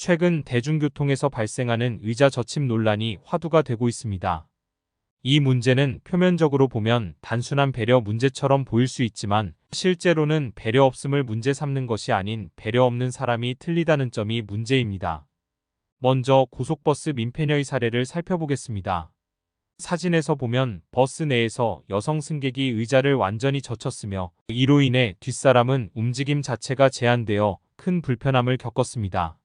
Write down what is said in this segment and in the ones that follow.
최근 대중교통에서 발생하는 의자 젖힘 논란이 화두가 되고 있습니다. 이 문제는 표면적으로 보면 단순한 배려 문제처럼 보일 수 있지만 실제로는 배려 없음을 문제 삼는 것이 아닌 배려 없는 사람이 틀리다는 점이 문제입니다. 먼저 고속버스 민폐녀의 사례를 살펴보겠습니다. 사진에서 보면 버스 내에서 여성 승객이 의자를 완전히 젖혔으며 이로 인해 뒷사람은 움직임 자체가 제한되어 큰 불편함을 겪었습니다.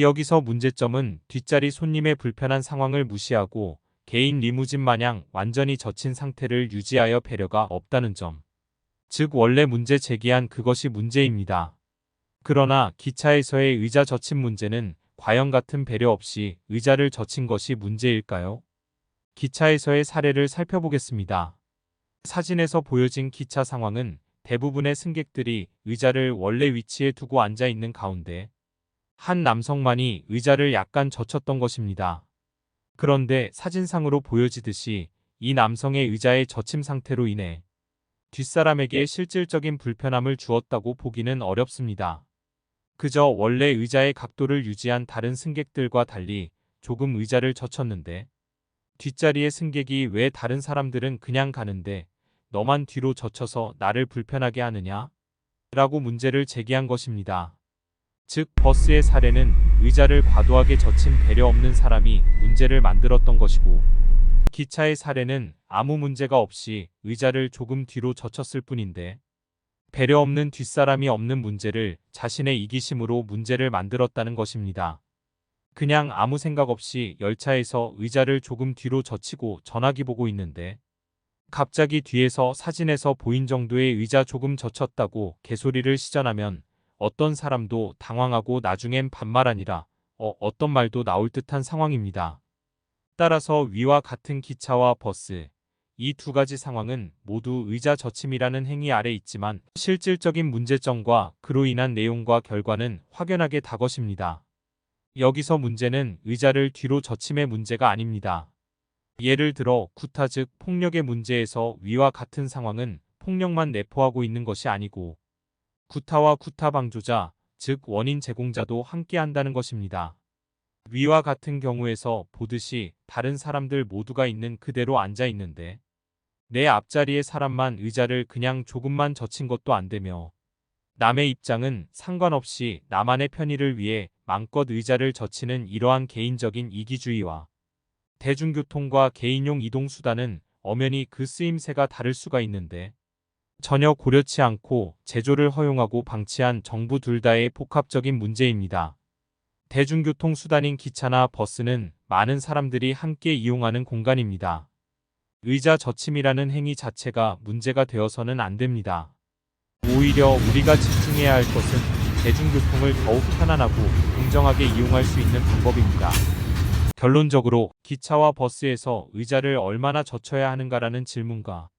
여기서 문제점은 뒷자리 손님의 불편한 상황을 무시하고 개인 리무진 마냥 완전히 젖힌 상태를 유지하여 배려가 없다는 점. 즉 원래 문제 제기한 그것이 문제입니다. 그러나 기차에서의 의자 젖힘 문제는 과연 같은 배려 없이 의자를 젖힌 것이 문제일까요? 기차에서의 사례를 살펴보겠습니다. 사진에서 보여진 기차 상황은 대부분의 승객들이 의자를 원래 위치에 두고 앉아 있는 가운데 한 남성만이 의자를 약간 젖혔던 것입니다. 그런데 사진상으로 보여지듯이 이 남성의 의자의 젖힘 상태로 인해 뒷사람에게 실질적인 불편함을 주었다고 보기는 어렵습니다. 그저 원래 의자의 각도를 유지한 다른 승객들과 달리 조금 의자를 젖혔는데 뒷자리의 승객이 왜 다른 사람들은 그냥 가는데 너만 뒤로 젖혀서 나를 불편하게 하느냐? 라고 문제를 제기한 것입니다. 즉 버스의 사례는 의자를 과도하게 젖힌 배려 없는 사람이 문제를 만들었던 것이고 기차의 사례는 아무 문제가 없이 의자를 조금 뒤로 젖혔을 뿐인데 배려 없는 뒷사람이 없는 문제를 자신의 이기심으로 문제를 만들었다는 것입니다. 그냥 아무 생각 없이 열차에서 의자를 조금 뒤로 젖히고 전화기 보고 있는데 갑자기 뒤에서 사진에서 보인 정도의 의자 조금 젖혔다고 개소리를 시전하면 어떤 사람도 당황하고 나중엔 반말 아니라 어떤 말도 나올 듯한 상황입니다. 따라서 위와 같은 기차와 버스, 이 두 가지 상황은 모두 의자 젖힘이라는 행위 아래 있지만 실질적인 문제점과 그로 인한 내용과 결과는 확연하게 다것입니다. 여기서 문제는 의자를 뒤로 젖힘의 문제가 아닙니다. 예를 들어 구타 즉 폭력의 문제에서 위와 같은 상황은 폭력만 내포하고 있는 것이 아니고 구타와 구타 방조자, 즉 원인 제공자도 함께 한다는 것입니다. 위와 같은 경우에서 보듯이 다른 사람들 모두가 있는 그대로 앉아 있는데 내 앞자리의 사람만 의자를 그냥 조금만 젖힌 것도 안 되며 남의 입장은 상관없이 나만의 편의를 위해 마음껏 의자를 젖히는 이러한 개인적인 이기주의와 대중교통과 개인용 이동수단은 엄연히 그 쓰임새가 다를 수가 있는데 전혀 고려치 않고 제조를 허용하고 방치한 정부 둘 다의 복합적인 문제입니다. 대중교통 수단인 기차나 버스는 많은 사람들이 함께 이용하는 공간입니다. 의자 젖힘이라는 행위 자체가 문제가 되어서는 안 됩니다. 오히려 우리가 집중해야 할 것은 대중교통을 더욱 편안하고 공정하게 이용할 수 있는 방법입니다. 결론적으로 기차와 버스에서 의자를 얼마나 젖혀야 하는가라는 질문과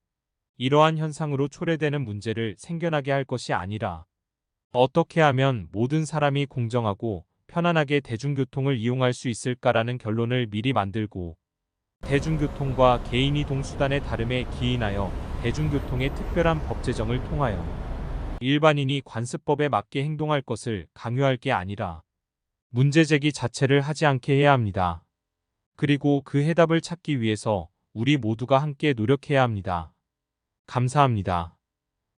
이러한 현상으로 초래되는 문제를 생겨나게 할 것이 아니라 어떻게 하면 모든 사람이 공정하고 편안하게 대중교통을 이용할 수 있을까라는 결론을 미리 만들고 대중교통과 개인 이동 수단의 다름에 기인하여 대중교통의 특별한 법 제정을 통하여 일반인이 관습법에 맞게 행동할 것을 강요할 게 아니라 문제 제기 자체를 하지 않게 해야 합니다. 그리고 그 해답을 찾기 위해서 우리 모두가 함께 노력해야 합니다. 감사합니다.